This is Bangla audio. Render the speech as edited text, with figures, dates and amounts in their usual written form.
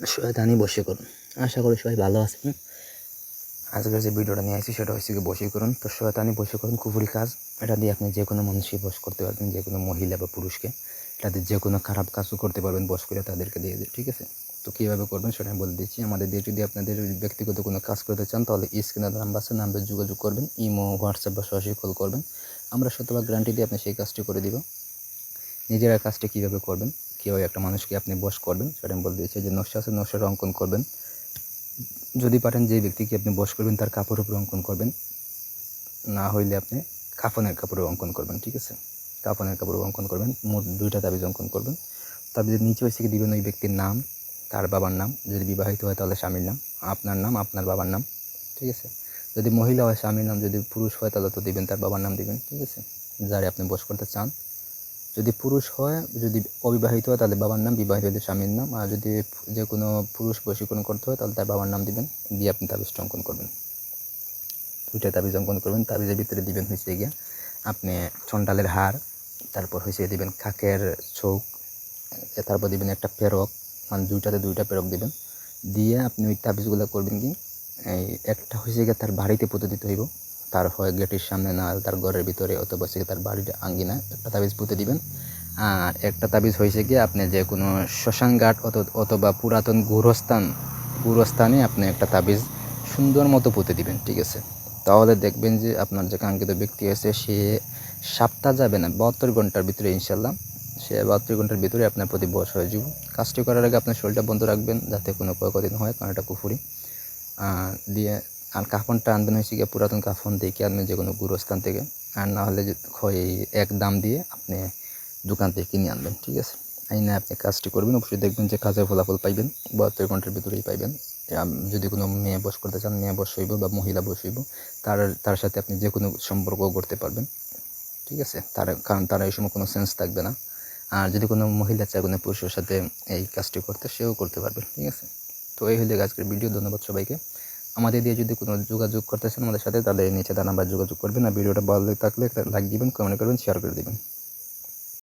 শয়তানি বশীকরণ। আশা করি সবাই ভালো আছেন। আজকের যে ভিডিওটা নিয়ে আসছি সেটা হচ্ছে কি বশীকরণ। তো শয়তানি বশীকরণ কুফরি কাজ। এটা দিয়ে আপনি যে কোনো মানুষকে বশ করতে পারবেন, যে কোনো মহিলা বা পুরুষকে। এটা দিয়ে যে কোনো খারাপ কাজও করতে পারবেন বশ করে তাদেরকে দিয়ে। ঠিক আছে? তো কীভাবে করবেন সেটা আমি বলে দিচ্ছি। আমাদের দিয়ে যদি আপনাদের ব্যক্তিগত কোনো কাজ করতে চান তাহলে স্ক্রিনে নাম্বার আছে, নাম্বারে যোগাযোগ করবেন। ইমো, হোয়াটসঅ্যাপ বা সরাসরি কল করবেন। আমরা শতভাগ গ্যারান্টি দিয়ে আপনি সেই কাজটি করে দিব। নিজেরা কাজটি কীভাবে করবেন, কীভাবে একটা মানুষকে আপনি বশ করবেন সেটা আমি বলে দিচ্ছি। যে নকশা আছে, নকশার অঙ্কন করবেন। যদি পারেন যে ব্যক্তিকে আপনি বশ করবেন তার কাপড়ের উপর অঙ্কন করবেন, না হইলে আপনি কাফনের কাপড়ে অঙ্কন করবেন। ঠিক আছে? কাফনের কাপড়ে অঙ্কন করবেন। মোট 2টা তাবিজ অঙ্কন করবেন। তাবিজের নিচে হচ্ছে কি দিবেন ওই ব্যক্তির নাম, তার বাবার নাম, যদি বিবাহিত হয় তাহলে স্বামীর নাম, আপনার নাম, আপনার বাবার নাম। ঠিক আছে? যদি মহিলা হয় স্বামীর নাম, যদি পুরুষ হয় তাহলে তো দিবেন তার বাবার নাম দিবেন। ঠিক আছে? যারে আপনি বশ করতে চান। যদি পুরুষ হয়, যদি অবিবাহিত হয় তাহলে বাবার নাম, বিবাহিত হলে স্বামীর নাম। আর যদি যে কোনো পুরুষ বশীকরণ করতে হয় তাহলে তার বাবার নাম দিবেন, দিয়ে আপনি তাবিজটা অঙ্কন করবেন। 2টা তাবিজ অঙ্কন করবেন। তাবিজের ভিতরে দিবেন হয়েছে গিয়া আপনি চন্ডালের হার, তারপর হয়েছে দিবেন কাকের চোখ, তারপর দিবেন একটা পেরক, মানে 2টাতে 2টা পেরক দিবেন। দিয়ে আপনি ওই তাবিজগুলো করবেন কি, এই একটা হয়েছে গিয়ে তার বাড়িতে পুঁতে দিতে হইব। তার হয় গেটের সামনে, না তার ঘরের ভিতরে, অথবা সে তার বাড়ির আঙ্গিনা একটা তাবিজ পুঁতে দিবেন। আর একটা তাবিজ হয়েছে গিয়ে আপনি যে কোনো শ্মশান ঘাট অথবা পুরাতন গুরস্থানে আপনি একটা তাবিজ সুন্দর মতো পুঁতে দিবেন। ঠিক আছে? তাহলে দেখবেন যে আপনার যে কাঙ্ক্ষিত ব্যক্তি আছে সে সপ্তাহ যাবে না, 72 ঘন্টার ভিতরে ইনশাল্লাহ সে 72 ঘন্টার ভিতরে আপনার প্রতি বশ হয়ে যাব। কাজটি করার আগে আপনার শরীরটা বন্ধ রাখবেন যাতে কোনো ক্ষয়ক্ষতি না হয়, কারণ এটা কুফরি। দিয়ে আর কাফনটা আনবেন হয়েছে গিয়ে পুরাতন কাফন দেখে আনবেন যে কোনো গুরুস্থান থেকে, আর না হলে এক দাম দিয়ে আপনি দোকান থেকে কিনে আনবেন। ঠিক আছে? আইনে আপনি কাজটি করবেন, অবশ্যই দেখবেন যে কাজের ফলাফল পাইবেন, 72 ঘন্টার ভিতরেই পাইবেন। যদি কোনো মেয়ে বশ করতে চান, মেয়ে বশ হইব বা মহিলা বশ হইব, তার সাথে আপনি যে কোনো সম্পর্ক করতে পারবেন। ঠিক আছে? কারণ তার এই সময় কোনো সেন্স থাকবে না। আর যদি কোনো মহিলা চায় কোনো পুরুষের সাথে এই কাজটি করতে, সেও করতে পারবে। ঠিক আছে? তো এই হলে আজকের ভিডিও। ধন্যবাদ সবাইকে। আমাদের দিয়ে যদি কোনো যোগাযোগ করতে চান আমাদের সাথে, তাহলে নিচে তার নাম্বার যোগাযোগ করবেন। আর ভিডিওটা ভালো থাকলে একটা লাইক দিবেন, কমেন্ট করবেন, শেয়ার করে দেবেন।